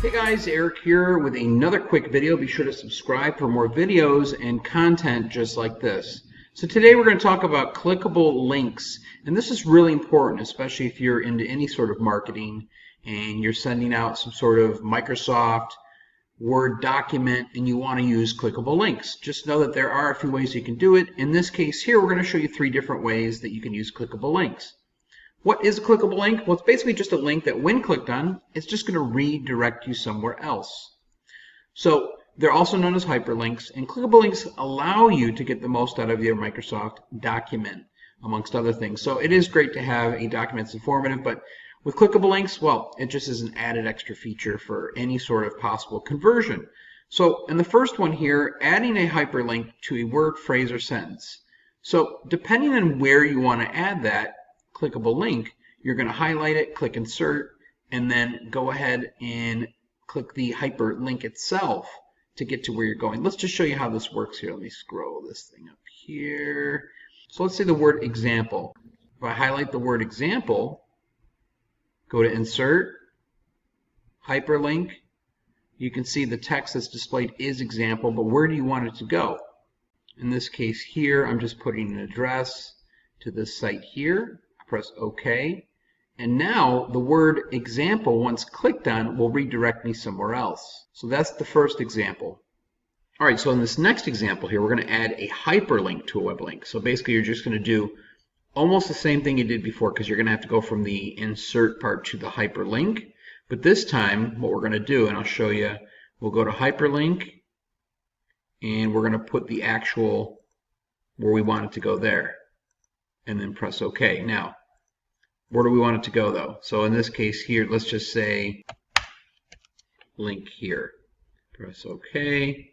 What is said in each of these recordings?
Hey guys, Eric here with another quick video. Be sure to subscribe for more videos and content just like this. So today we're going to talk about clickable links, and this is really important, especially if you're into any sort of marketing and you're sending out some sort of Microsoft Word document and you want to use clickable links. Just know that there are a few ways you can do it. In this case here, we're going to show you 3 different ways that you can use clickable links. What is a clickable link? Well, it's basically just a link that when clicked on, it's just going to redirect you somewhere else. So they're also known as hyperlinks, and clickable links allow you to get the most out of your Microsoft document, amongst other things. So it is great to have a document that's informative, but with clickable links, well, it just is an added extra feature for any sort of possible conversion. So in the first one here, adding a hyperlink to a word, phrase, or sentence. So depending on where you want to add that clickable link, you're going to highlight it, click insert, and then go ahead and click the hyperlink itself to get to where you're going. Let's just show you how this works here. Let me scroll this thing up here. So let's say the word example. If I highlight the word example, go to insert, hyperlink, you can see the text that's displayed is example, but where do you want it to go? In this case here, I'm just putting an address to this site here. Press OK, and now the word example, once clicked on, will redirect me somewhere else. So that's the first example. All right, so in this next example here, we're going to add a hyperlink to a web link. So basically, you're just going to do almost the same thing you did before, because you're going to have to go from the insert part to the hyperlink. But this time, what we're going to do, and I'll show you, we'll go to hyperlink, and we're going to put the actual where we want it to go there, and then press OK. Now, where do we want it to go though? So in this case here, let's just say link here. Press OK.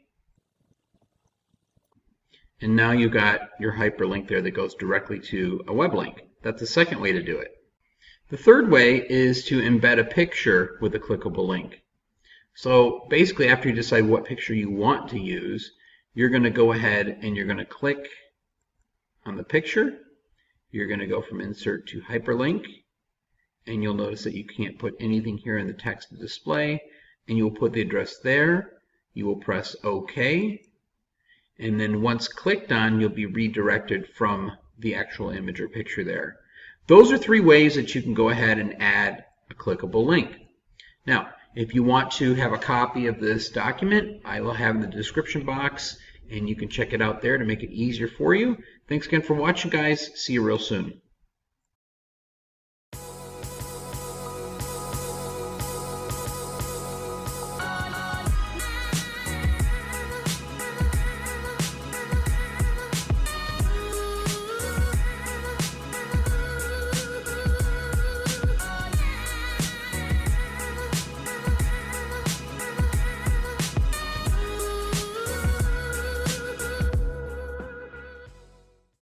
And now you've got your hyperlink there that goes directly to a web link. That's the second way to do it. The third way is to embed a picture with a clickable link. So basically, after you decide what picture you want to use, you're going to go ahead and you're going to click on the picture. You're going to go from insert to hyperlink, and you'll notice that you can't put anything here in the text to display, and you will put the address there. You will press OK, and then once clicked on, you'll be redirected from the actual image or picture there. Those are 3 ways that you can go ahead and add a clickable link. Now, if you want to have a copy of this document, I will have in the description box, and you can check it out there to make it easier for you. Thanks again for watching, guys. See you real soon.